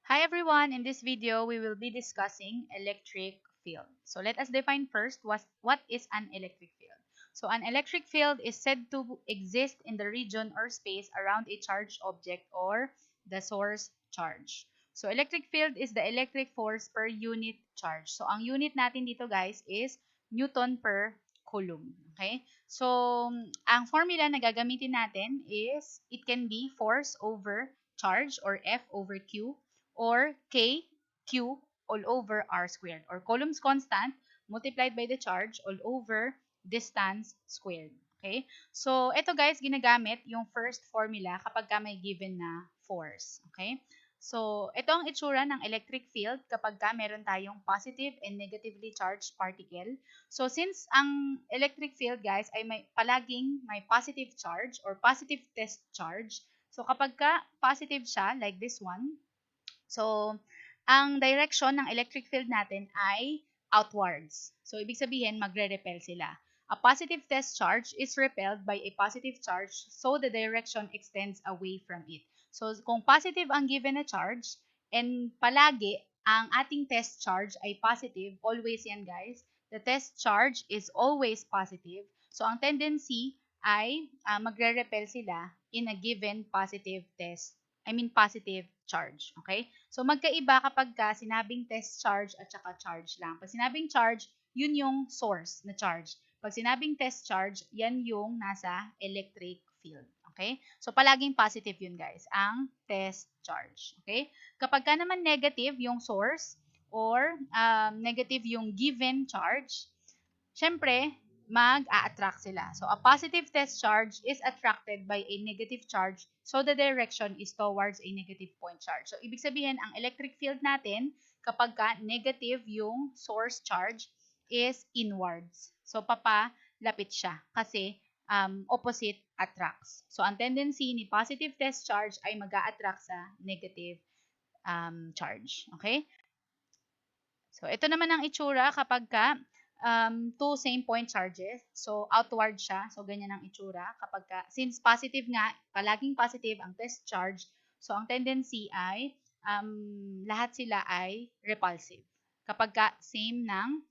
Hi everyone, in this video we will be discussing electric field. So let us define first what is an electric field. So an electric field is said to exist in the region or space around a charged object or the source charge. So electric field is the electric force per unit charge. So ang unit natin dito guys is Newton per coulomb. Okay? So ang formula na gagamitin natin is it can be force over charge or F over Q or K, Q all over R squared or Coulomb's constant multiplied by the charge all over distance squared. Okay? So, ito guys, ginagamit yung first formula kapag ka may given na force. Okay? So, ito ang itsura ng electric field kapag ka meron tayong positive and negatively charged particle. So, since ang electric field guys ay palaging may positive charge or positive test charge, so kapag ka positive siya, like this one, so, ang direction ng electric field natin ay outwards. So, ibig sabihin, magre-repel sila. A positive test charge is repelled by a positive charge, so the direction extends away from it. So, kung positive ang given na charge, and palagi ang ating test charge ay positive, always yan guys, the test charge is always positive. So, ang tendency ay magre-repel sila in a given positive positive charge. Okay? So, magkaiba kapag ka sinabing test charge at saka charge lang. Pag sinabing charge, yun yung source na charge. Pag sinabing test charge, yan yung nasa electric field. Okay? So, palaging positive yun, guys, ang test charge. Okay? Kapag ka naman negative yung source or negative yung given charge, syempre, mag-a-attract sila. So, a positive test charge is attracted by a negative charge, so the direction is towards a negative point charge. So, ibig sabihin, ang electric field natin, kapag ka negative yung source charge, is inwards. So, papalapit siya kasi opposite attracts. So, ang tendency ni positive test charge ay mag-a-attract sa negative charge. Okay? So, ito naman ang itsura kapag ka two same point charges. So, outward siya. So, ganyan ang itsura. Kapag ka, since positive nga, palaging positive ang test charge, so ang tendency ay lahat sila ay repulsive. Kapag ka same ng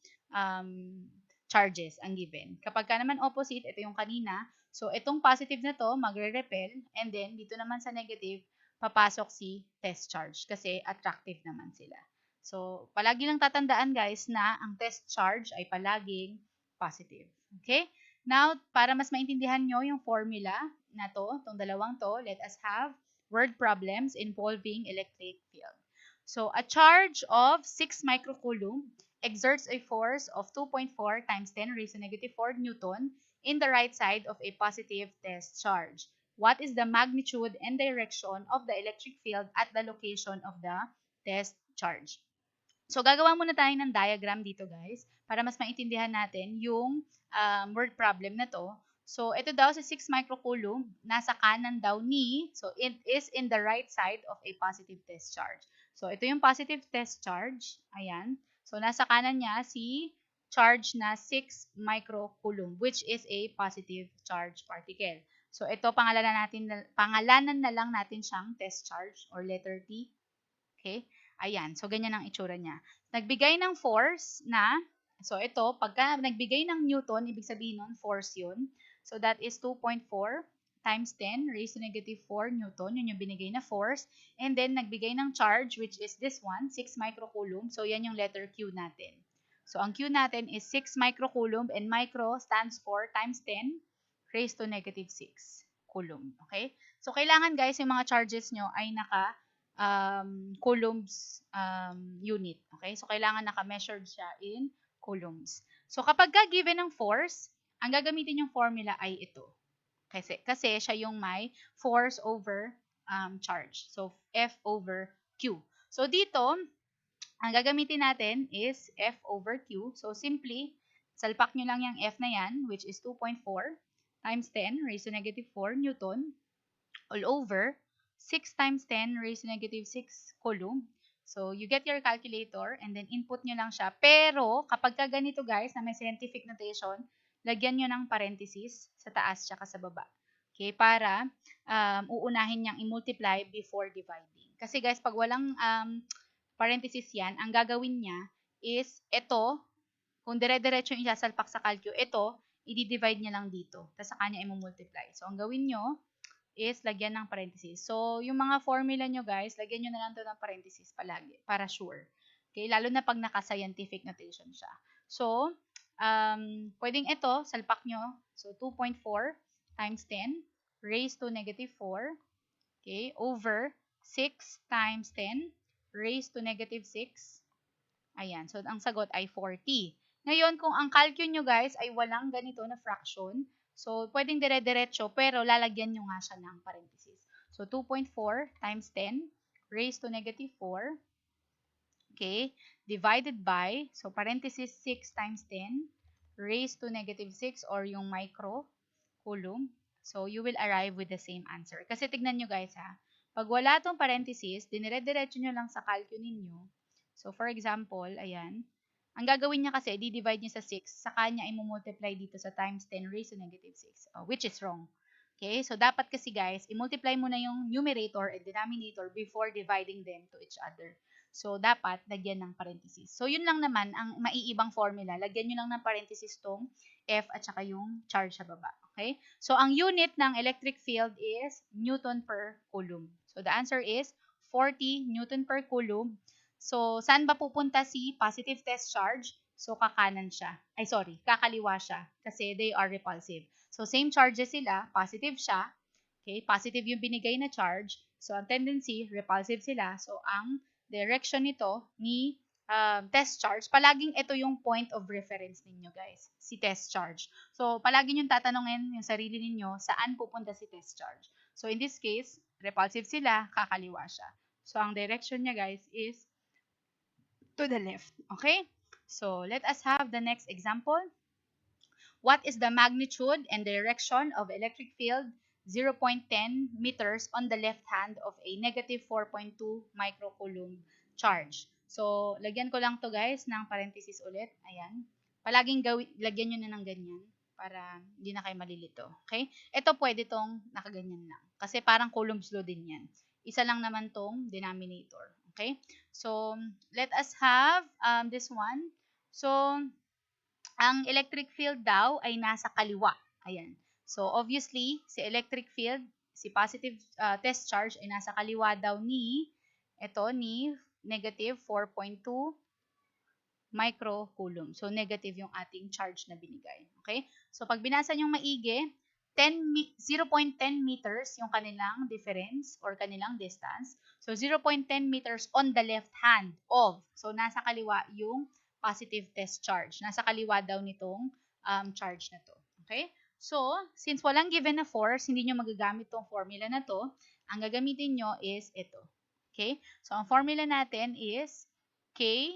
charges ang given. Kapag ka naman opposite, ito yung kanina. So, itong positive na to, magre-repel. And then, dito naman sa negative, papasok si test charge kasi attractive naman sila. So, palagi lang tatandaan guys na ang test charge ay palaging positive. Okay? Now, para mas maintindihan nyo yung formula na to, itong dalawang to, let us have word problems involving electric field. So, a charge of 6 microcoulomb exerts a force of 2.4 times 10 raised to negative 4 Newton in the right side of a positive test charge. What is the magnitude and direction of the electric field at the location of the test charge? So, gagawa muna tayo ng diagram dito, guys, para mas maintindihan natin yung word problem na to. So, ito daw sa 6 microcoulomb, nasa kanan daw ni, so it is in the right side of a positive test charge. So, ito yung positive test charge. Ayan. So, nasa kanan niya si charge na 6 microcoulomb, which is a positive charge particle. So, ito, pangalanan na lang natin siyang test charge or letter T. Okay? Ayan. So, ganyan ang itsura niya. Nagbigay ng force na, so ito, pagka nagbigay ng Newton, ibig sabihin nun, force yun. So, that is 2.4 times 10 raised to negative 4 Newton. Yun yung binigay na force. And then, nagbigay ng charge, which is this one, 6 microcoulomb. So, yan yung letter Q natin. So, ang Q natin is 6 microcoulomb and micro stands for times 10 raised to negative 6 coulomb. Okay? So, kailangan guys, yung mga charges nyo ay coulombs unit. Okay? So, kailangan naka-measured siya in coulombs. So, kapag given ng force, ang gagamitin yung formula ay ito. Kasi siya yung may force over charge. So, F over Q. So, dito, ang gagamitin natin is F over Q. So, simply, salpak nyo lang yung F na yan, which is 2.4 times 10 raised to negative 4 Newton all over 6 times 10 raised to negative 6 coulomb. So, you get your calculator and then input nyo lang siya. Pero, kapag ganito guys, na may scientific notation, lagyan nyo ng parenthesis sa taas tsaka sa baba. Okay, para uunahin niyang i-multiply before dividing. Kasi guys, pag walang parenthesis yan, ang gagawin niya is ito, kung dire-diretso yung isasalpak sa calcio, ito, i-divide niya lang dito. Tapos sa kanya i-multiply. So, ang gawin nyo is lagyan ng parenthesis. So, yung mga formula nyo guys, lagyan nyo na lang to ng parenthesis palagi para sure. Okay? Lalo na pag naka-scientific notation siya. So, pwedeng ito, salpak nyo. So, 2.4 times 10 raised to negative 4. Okay? Over 6 times 10 raised to negative 6. Ayan. So, ang sagot ay 40. Ngayon, kung ang calcio nyo guys ay walang ganito na fraction, so, pwedeng dire-diretso, pero lalagyan nyo nga siya ng parenthesis. So, 2.4 times 10 raised to negative 4, okay, divided by, so, parenthesis 6 times 10 raised to negative 6 or yung micro coulomb. So, you will arrive with the same answer. Kasi tignan nyo guys ha, pag wala tong parenthesis, dinire-diretso nyo lang sa calcio ninyo. So, for example, ayan, ang gagawin niya kasi, di-divide niya sa 6, sa kanya ay multiply dito sa times 10 raised to negative 6, which is wrong. Okay, so dapat kasi guys, i-multiply mo na yung numerator and denominator before dividing them to each other. So, dapat lagyan ng parenthesis. So, yun lang naman ang maiibang formula. Lagyan nyo lang ng parenthesis tong F at saka yung charge sa baba. Okay? So, ang unit ng electric field is Newton per Coulomb. So, the answer is 40 Newton per Coulomb. So, saan ba pupunta si positive test charge? So, kakanan siya. Ay, sorry, kakaliwa siya kasi they are repulsive. So, same charges sila, positive siya. Okay, positive yung binigay na charge. So, ang tendency, repulsive sila. So, ang direction nito ni test charge, palaging ito yung point of reference ninyo guys, si test charge. So, palagi nyo tatanungin yung sarili ninyo, saan pupunta si test charge. So, in this case, repulsive sila, kakaliwa siya. So, ang direction niya guys is to the left. Okay? So, let us have the next example. What is the magnitude and direction of electric field 0.10 meters on the left hand of a negative 4.2 microcoulomb charge? So, lagyan ko lang to guys ng parenthesis ulit. Ayan. Palaging lagyan nyo na ng ganyan para hindi na kayo malilito. Okay? Ito pwede tong nakaganyan lang. Kasi parang Coulomb's law din yan. Isa lang naman tong denominator. Okay? So, let us have this one. So, ang electric field daw ay nasa kaliwa. Ayan. So, obviously, si electric field, si positive test charge ay nasa kaliwa daw ni negative 4.2 microcoulomb. So, negative yung ating charge na binigay. Okay? So, pag binasa nyo maigi, 0.10 meters yung kanilang difference or kanilang distance. So, 0.10 meters on the left hand of. So, nasa kaliwa yung positive test charge. Nasa kaliwa daw nitong charge na to. Okay? So, since walang given na force, hindi nyo magagamit tong formula na to. Ang gagamitin nyo is ito. Okay? So, ang formula natin is K,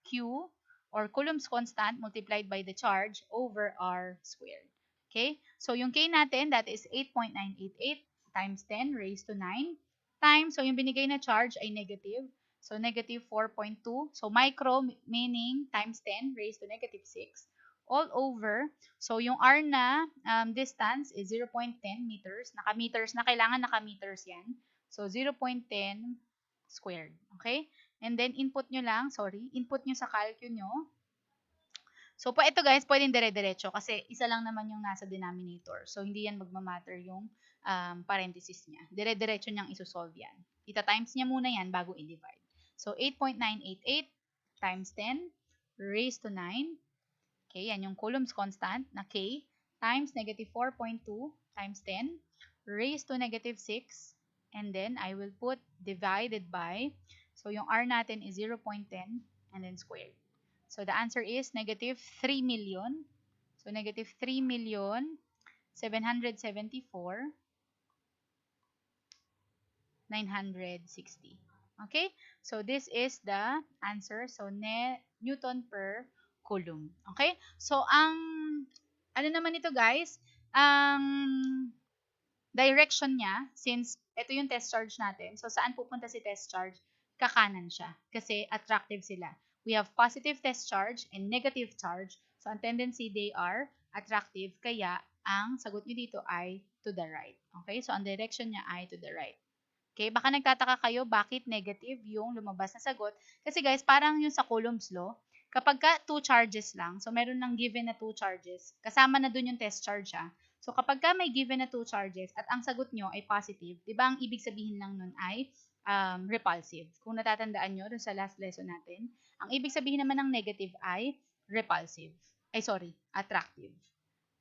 Q, or Coulomb's constant multiplied by the charge over R squared. Okay? So, yung K natin, that is 8.988 times 10 raised to 9 times, so yung binigay na charge ay negative. So, negative 4.2. So, micro meaning times 10 raised to negative 6 all over. So, yung R na distance is 0.10 meters. Naka-meters na, kailangan naka-meters yan. So, 0.10 squared. Okay? And then, input nyo sa calcu nyo. So, ito guys, pwedeng dire-diretso kasi isa lang naman yung nasa denominator. So, hindi yan magmamatter yung parenthesis niya. Dire-diretso niyang isosolve yan. Ita-times niya muna yan bago i-divide. So, 8.988 times 10 raised to 9. Okay, yan yung Coulomb's constant na K times negative 4.2 times 10 raised to negative 6. And then, I will put divided by, so yung R natin is 0.10 and then squared. So, the answer is negative 3 million. So, negative 3 million 774 960. Okay? So, this is the answer. So, Newton per Coulomb. Okay? So, ano naman ito guys? Ang direction niya, since ito yung test charge natin, so saan pupunta si test charge? Kakanan siya. Kasi attractive sila. We have positive test charge and negative charge. So, ang tendency, they are attractive. Kaya, ang sagot nyo dito ay to the right. Okay? So, ang direction niya ay to the right. Okay, baka nagtataka kayo bakit negative yung lumabas na sagot. Kasi guys, parang yung sa Coulomb's law, kapag ka 2 charges lang, so meron lang given na 2 charges, kasama na dun yung test charge ha. So kapag ka may given na 2 charges at ang sagot nyo ay positive, di ba ang ibig sabihin lang nun ay repulsive. Kung natatandaan nyo dun sa last lesson natin, ang ibig sabihin naman ng negative ay repulsive. Ay sorry, attractive.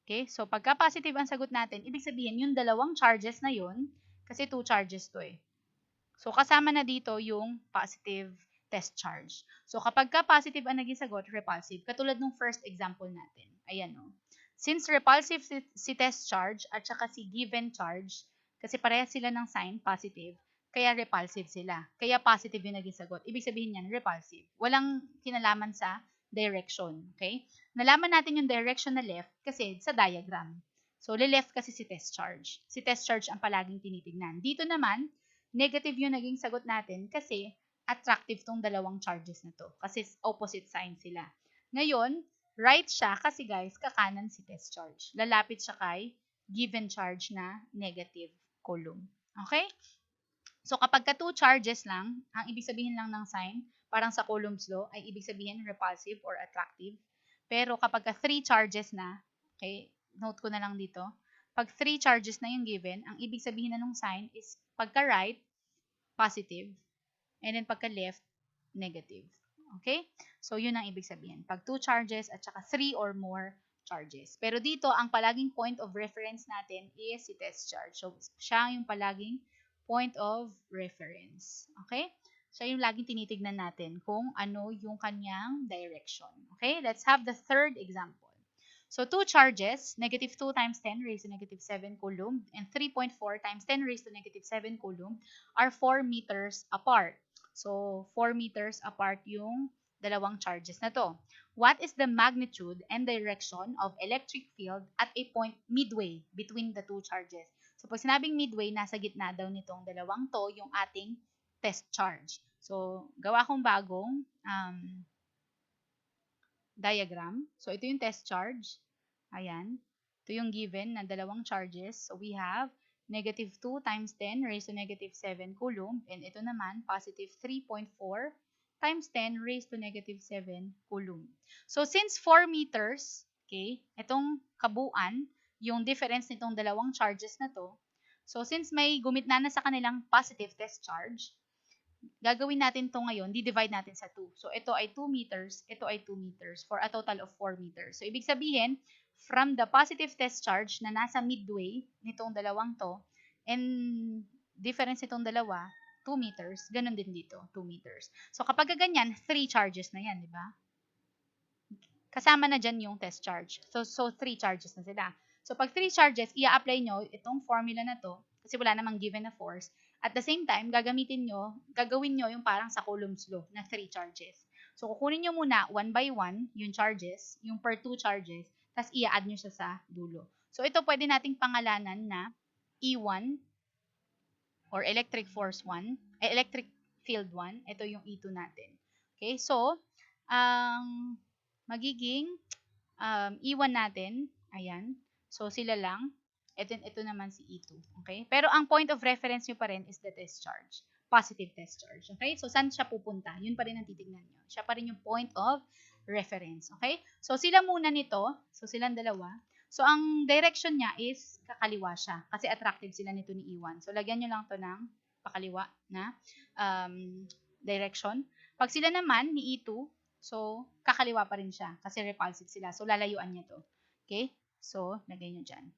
Okay? So, pagka positive ang sagot natin, ibig sabihin, yung dalawang charges na yun, kasi 2 charges to eh. So, kasama na dito yung positive test charge. So, kapag ka positive ang naging sagot, repulsive. Katulad nung first example natin. Ayan o. Since repulsive si test charge at saka si given charge, kasi parehas sila ng sign, positive, kaya repulsive sila. Kaya positive yung naging sagot. Ibig sabihin yan, repulsive. Walang kinalaman sa direction. Okay? Nalaman natin yung direction na left kasi sa diagram. So, left kasi si test charge. Si test charge ang palaging tinitignan. Dito naman, negative yung naging sagot natin kasi attractive tong dalawang charges na to. Kasi opposite sign sila. Ngayon, right siya kasi guys, kakanan si test charge. Lalapit siya kay given charge na negative column. Okay? So, kapag ka 2 charges lang, ang ibig sabihin lang ng sign, parang sa Coulomb's law, ay ibig sabihin repulsive or attractive. Pero kapag ka 3 charges na, okay, note ko na lang dito, pag 3 charges na yung given, ang ibig sabihin na ng sign is pagka right, positive, and then pagka left, negative. Okay? So, yun ang ibig sabihin. Pag 2 charges at saka 3 or more charges. Pero dito, ang palaging point of reference natin is si test charge. So, siya yung palaging point of reference. Okay? So, yung laging tinitignan natin kung ano yung kanyang direction. Okay? Let's have the third example. So, 2 charges, negative 2 times 10 raised to negative 7 coulomb, and 3.4 times 10 raised to negative 7 coulomb are 4 meters apart. So, 4 meters apart yung dalawang charges na to. What is the magnitude and direction of electric field at a point midway between the two charges? So, pag sinabing midway, nasa gitna daw nitong dalawang to yung ating test charge. So, gawa kong bagong diagram. So, ito yung test charge. Ayan. Ito yung given na dalawang charges. So, we have negative 2 times 10 raised to negative 7 coulomb. And ito naman, positive 3.4 times 10 raised to negative 7 coulomb. So, since 4 meters, okay, itong kabuuan, yung difference nitong dalawang charges na to, so since may gumitna na sa kanilang positive test charge, gagawin natin to ngayon, di-divide natin sa 2. So, ito ay 2 meters, ito ay 2 meters for a total of 4 meters. So, ibig sabihin, from the positive test charge na nasa midway nitong dalawang to, and difference nitong dalawa, 2 meters, ganun din dito, 2 meters. So, kapag ganyan, 3 charges na yan, di ba? Kasama na dyan yung test charge. So 3 charges na sila. So, pag 3 charges, i-apply nyo itong formula na to, kasi wala namang given na force. At the same time, gagawin nyo yung parang sa Coulomb's law na 3 charges. So, kukunin nyo muna 1 by 1 yung charges, yung per 2 charges, tapos i-add nyo siya sa dulo. So, ito pwede nating pangalanan na E1 or electric force 1, electric field 1. Ito yung E2 natin. Okay, so, ang magiging E1 natin, ayan. So, sila lang. Ito naman si E2. Okay? Pero ang point of reference nyo pa rin is the test charge. Positive test charge. Okay? So, saan siya pupunta? Yun pa rin ang titignan nyo. Siya pa rin yung point of reference. Okay? So, sila muna nito. So, silang dalawa. So, ang direction niya is kakaliwa siya. Kasi attractive sila nito ni E1. So, lagyan nyo lang to ng pakaliwa na direction. Pag sila naman ni E2, so, kakaliwa pa rin siya kasi repulsive sila. So, lalayuan niya to. Okay? So, lagay nyo dyan.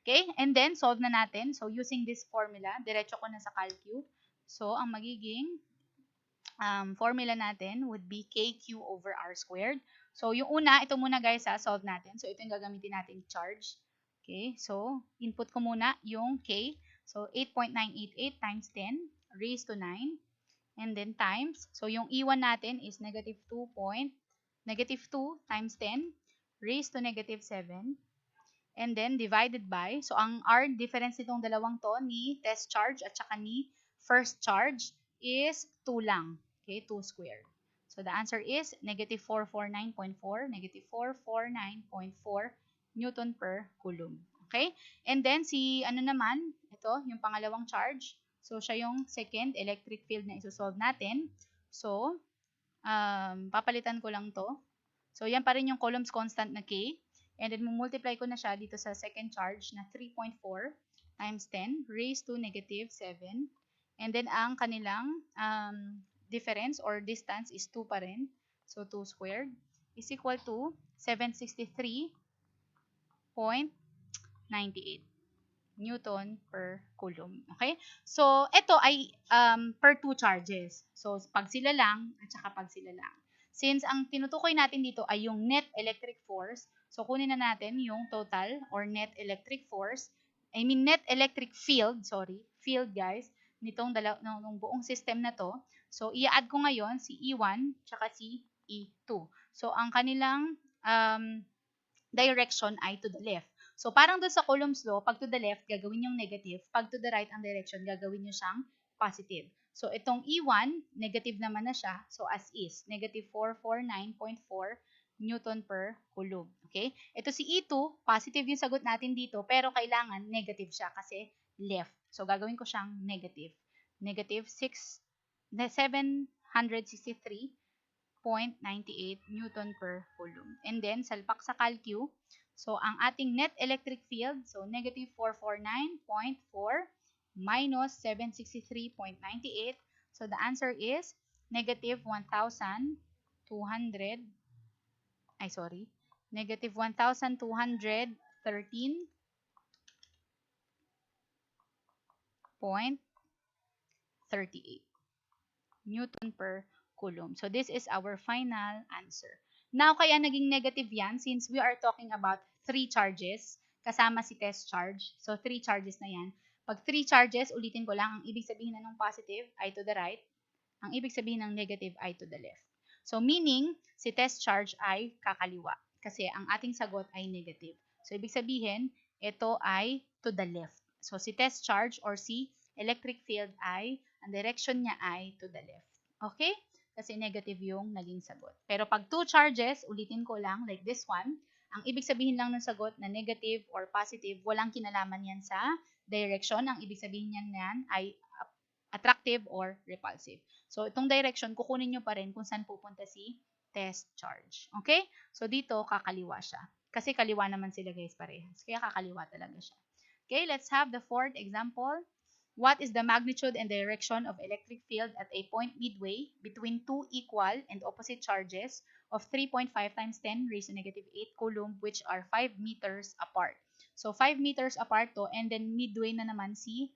Okay? And then, solve na natin. So, using this formula, diretso ko na sa calcu. So, ang magiging formula natin would be KQ over R squared. So, yung una, ito muna guys solve natin. So, ito yung gagamitin nating charge. Okay? So, input ko muna yung K. So, 8.988 times 10 raised to 9. And then times, so yung E1 natin is negative 2 times 10 raised to negative 7. And then divided by, so ang R difference nitong dalawang to ni test charge at saka ni first charge is 2 lang. Okay, 2 squared. So the answer is negative 449.4, negative 449.4 Newton per coulomb. Okay? And then si ano naman, ito, yung pangalawang charge. So, siya yung second electric field na isosolve natin. So, papalitan ko lang to. So, yan pa rin yung Coulomb's constant na K. And then, multiply ko na siya dito sa second charge na 3.4 times 10 raised to negative 7. And then, ang kanilang difference or distance is 2 pa rin. So, 2 squared is equal to 763.98 Newton per Coulomb. Okay? So, ito ay per two charges. So, pag sila lang at saka pag sila lang. Since ang tinutukoy natin dito ay yung net electric force, so kunin na natin yung total or net electric force, net electric field, field guys, nitong ng buong system na to. So, i-add ko ngayon si E1 tsaka si E2. So, ang kanilang direction ay to the left. So, parang doon sa Coulomb's law, pag to the left, gagawin yung negative. Pag to the right ang direction, gagawin nyo siyang positive. So, itong E1, negative naman na siya. So, as is, negative 449.4 Newton per Coulomb. Okay? Ito si E2, positive yung sagot natin dito, pero kailangan negative siya kasi left. So, gagawin ko siyang negative. Negative 763.98 Newton per Coulomb. And then, salpak sa calcu. So, ang ating net electric field, so negative 449.4 minus 763.98. So, the answer is negative 1,200, negative 1,213.38 Newton per Coulomb. So, this is our final answer. Now, kaya naging negative yan since we are talking about 3 charges kasama si test charge. So, 3 charges na yan. Pag 3 charges, ulitin ko lang, ang ibig sabihin na ng positive ay to the right, ang ibig sabihin ng negative ay to the left. So, meaning, si test charge ay kakaliwa kasi ang ating sagot ay negative. So, ibig sabihin, ito ay to the left. So, si test charge or si electric field ay, ang direction niya ay to the left. Okay? Kasi negative yung naging sagot. Pero pag 2 charges, ulitin ko lang, like this one, ang ibig sabihin lang ng sagot na negative or positive, walang kinalaman yan sa direction. Ang ibig sabihin yan ay attractive or repulsive. So, itong direction, kukunin nyo pa rin kung saan pupunta si test charge. Okay? So, dito, kakaliwa siya. Kasi kaliwa naman sila guys parehas. Kaya kakaliwa talaga siya. Okay, let's have the fourth example. What is the magnitude and direction of electric field at a point midway between two equal and opposite charges of 3.5 times 10 raised to negative 8 Coulomb which are 5 meters apart? So, 5 meters apart to and then midway na naman si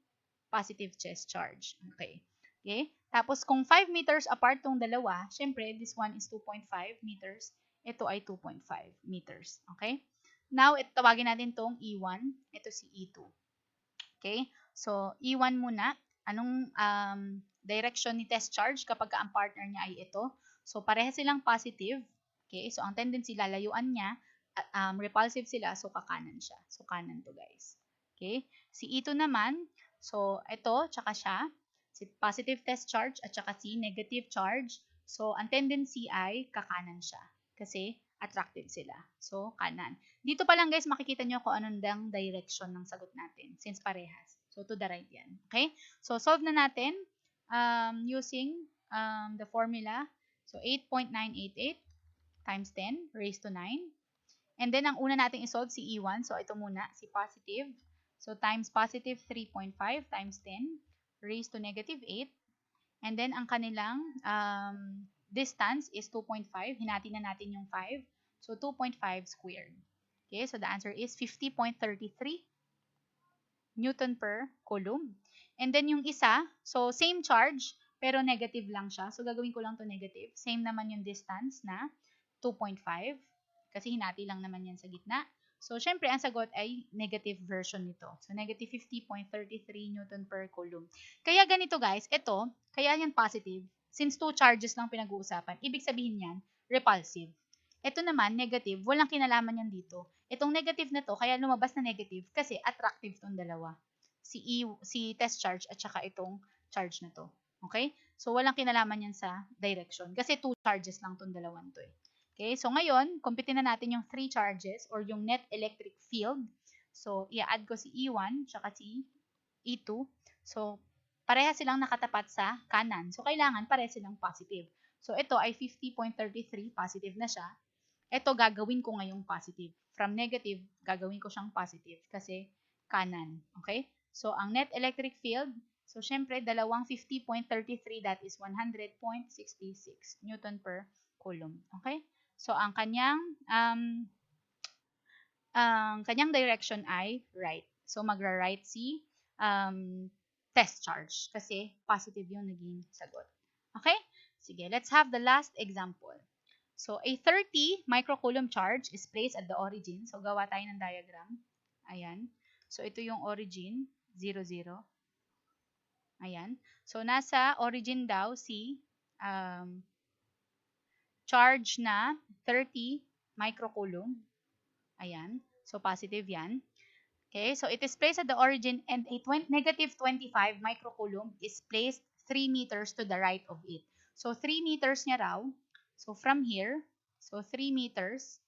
positive test charge. Okay. Okay? Tapos, kung 5 meters apart tong dalawa, syempre, this one is 2.5 meters. Ito ay 2.5 meters. Okay? Now, tawagin natin tong E1. Ito si E2. Okay? So, E1 muna. Anong direction ni test charge kapag ang partner niya ay ito? So, pareha silang positive. Okay? So, ang tendency, lalayuan niya. Repulsive sila. So, kakanan siya. So, kanan to guys. Okay? Si E2 naman, so, ito, tsaka siya. Si positive test charge at tsaka si negative charge. So, ang tendency ay kakanan siya. Kasi, attractive sila. So, kanan. Dito pa lang guys, makikita nyo kung anong direction ng sagot natin since parehas. So, to the right yan. Okay? So, solve na natin using the formula. So, 8.988 times 10 raised to 9. And then, ang una natin isolve si E1. So, ito muna, si positive. So, times positive 3.5 times 10 raised to negative 8. And then, ang kanilang distance is 2.5. Hinati na natin yung 5. So, 2.5 squared. Okay, so the answer is 50.33 Newton per Coulomb. And then yung isa, so same charge, pero negative lang siya. So, gagawin ko lang to negative. Same naman yung distance na 2.5. Kasi hinati lang naman yan sa gitna. So, syempre, ang sagot ay negative version nito. So, negative 50.33 Newton per Coulomb. Kaya ganito guys, ito, kaya yan positive. Since 2 charges lang pinag-uusapan, ibig sabihin yan, repulsive. Ito naman, negative, walang kinalaman yan dito. Itong negative na to, kaya lumabas na negative kasi attractive tong dalawa. Si test charge at saka itong charge na to. Okay? So, walang kinalaman yan sa direction. Kasi 2 charges lang tong dalawan to eh. Okay, so ngayon, kumpitin na natin yung 3 charges or yung net electric field. So, i-add ko si E1 tsaka si E2. So, pareha silang nakatapat sa kanan. So, kailangan pareha silang positive. So, ito ay 50.33, positive na siya. Ito, gagawin ko ngayong positive. From negative, gagawin ko siyang positive kasi kanan. Okay? So, ang net electric field, so, syempre, dalawang 50.33, that is 100.66 Newton per coulomb. Okay? So, ang kanyang direction ay right. So, magra-right si test charge kasi positive yung naging sagot. Okay? Sige, let's have the last example. So, a 30 microcoulomb charge is placed at the origin. So, gawa tayo ng diagram. Ayan. So, ito yung origin, 0, 0. Ayan. So, nasa origin daw si charge na 30 microcoulomb. Ayan. So, positive yan. Okay, so it is placed at the origin and a negative 25 microcoulomb is placed 3 meters to the right of it. So, 3 meters niya raw. So, from here, so 3 meters,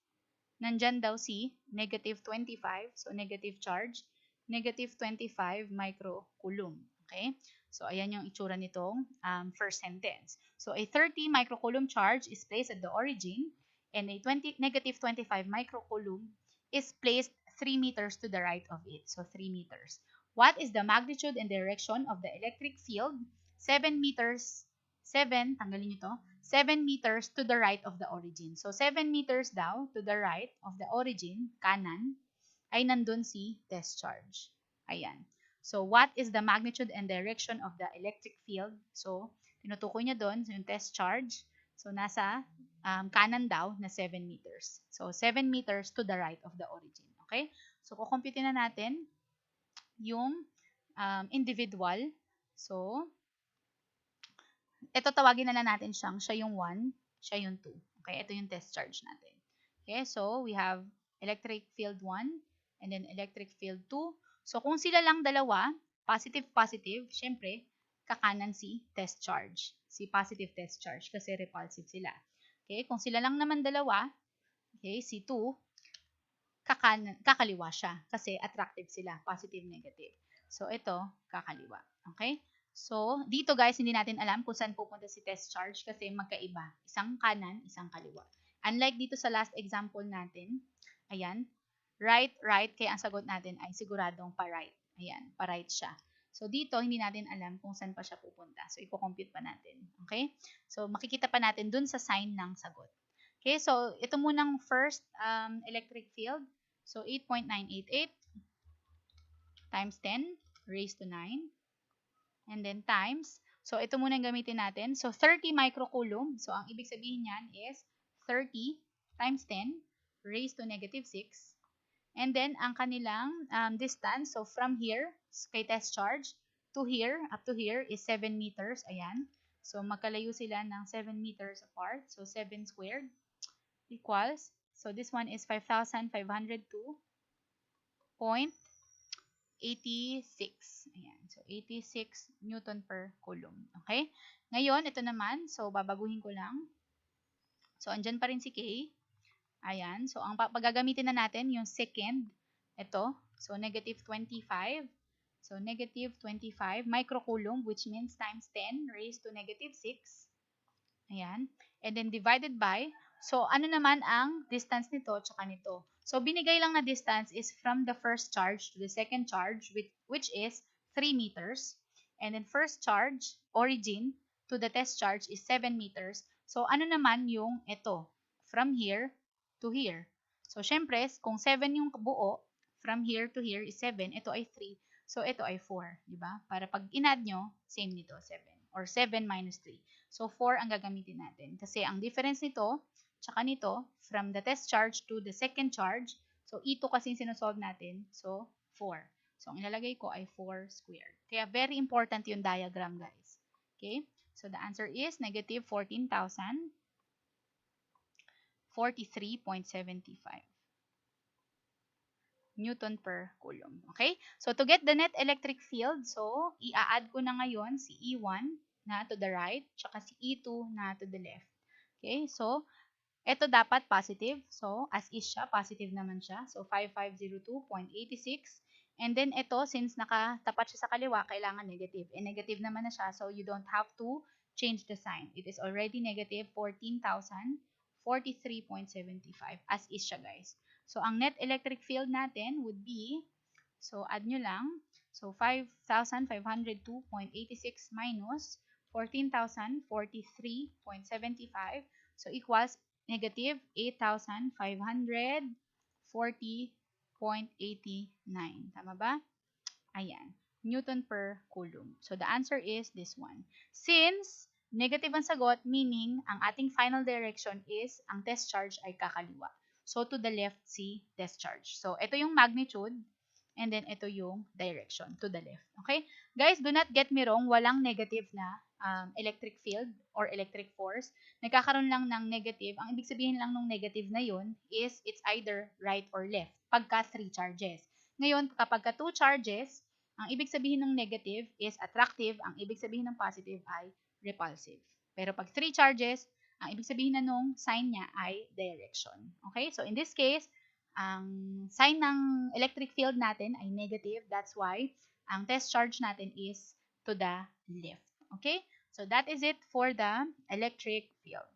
nandyan daw si negative 25. So, negative charge, negative 25 microcoulomb. Okay? So, ayan yung itsura nitong first sentence. So, a 30 microcoulomb charge is placed at the origin and a negative 25 microcoulomb is placed 3 meters to the right of it. So, 3 meters. What is the magnitude and direction of the electric field? 7 meters, 7, tanggalin nyo to, 7 meters to the right of the origin. So, 7 meters daw to the right of the origin, kanan, ay nandun si test charge. Ayan. So, what is the magnitude and direction of the electric field? So, tinutukoy niya doon, so yung test charge. So, nasa kanan daw na 7 meters. So, 7 meters to the right of the origin. Okay? So, kukumputin na natin yung individual. So, ito tawagin na lang natin siyang, siya yung 1, siya yung 2. Okay? Ito yung test charge natin. Okay? So, we have electric field 1 and then electric field 2. So, kung sila lang dalawa, positive, positive, syempre, kakanan si test charge. Si positive test charge kasi repulsive sila. Okay? Kung sila lang naman dalawa, okay, si 2, kakaliwa siya kasi attractive sila, positive, negative. So, ito, kakaliwa. Okay? So, dito guys, hindi natin alam kung saan pupunta si test charge kasi magkaiba. Isang kanan, isang kaliwa. Unlike dito sa last example natin, ayan, right, right, kaya ang sagot natin ay siguradong pa-right. Ayan, pa-right siya. So, dito, hindi natin alam kung saan pa siya pupunta. So, i-compute pa natin. Okay? So, makikita pa natin dun sa sign ng sagot. Okay, so ito munang first electric field. So 8.988 times 10 raised to 9. And then times, so ito muna gamitin natin. So 30 microcoulomb. So ang ibig sabihin niyan is 30 times 10 raised to negative 6. And then ang kanilang distance, so from here, kay test charge, to here, up to here is 7 meters. Ayan. So magkalayo sila ng 7 meters apart. So 7 squared equals, so this one is 5,502.86. Ayan, so 86 Newton per coulomb. Okay? Ngayon, ito naman, so babaguhin ko lang. So, andyan pa rin si K. Ayan, so ang pagagamitin na natin, yung second, ito, so negative 25. So, negative 25 microcoulomb, which means times 10 raised to negative 6. Ayan. And then divided by, so ano naman ang distance nito tsaka nito. So binigay lang na distance is from the first charge to the second charge, which is 3 meters. And then first charge, origin, to the test charge is 7 meters. So ano naman yung ito? From here to here. So syempre, kung 7 yung buo, from here to here is 7, ito ay 3. So ito ay 4, di ba? Para pag in-add nyo, same nito, 7. Or 7 minus 3. So, 4 ang gagamitin natin. Kasi ang difference nito, tsaka nito, from the test charge to the second charge, so, ito kasi sinusolve natin. So, 4. So, ang ilalagay ko ay 4 squared. Kaya, very important yung diagram, guys. Okay? So, the answer is negative 14,043.75 Newton per coulomb. Okay? So, to get the net electric field, so, i-add ko na ngayon si E1 na to the right, tsaka si E2 na to the left. Okay? So, ito dapat positive. So, as is siya, positive naman siya. So, 5502.86. And then ito, since nakatapat siya sa kaliwa, kailangan negative. And negative naman na siya, so you don't have to change the sign. It is already negative 14,043.75 as is siya, guys. So ang net electric field natin would be, so add nyo lang, so 5,502.86 minus 14,043.75, so equals negative 8,540.89. Tama ba? Ayan. Newton per coulomb. So, the answer is this one. Since negative ang sagot, meaning ang ating final direction is ang test charge ay kakaliwa. So, to the left si test charge. So, ito yung magnitude and then ito yung direction to the left. Okay? Guys, do not get me wrong. Walang negative na electric field or electric force. Nagkakaroon lang ng negative. Ang ibig sabihin lang ng negative na yun is it's either right or left pagka 3 charges. Ngayon, kapag ka 2 charges, ang ibig sabihin ng negative is attractive, ang ibig sabihin ng positive ay repulsive. Pero pag 3 charges, ang ibig sabihin na nung sign niya ay direction. Okay? So, in this case, ang sign ng electric field natin ay negative. That's why ang test charge natin is to the left. Okay? So, that is it for the electric field.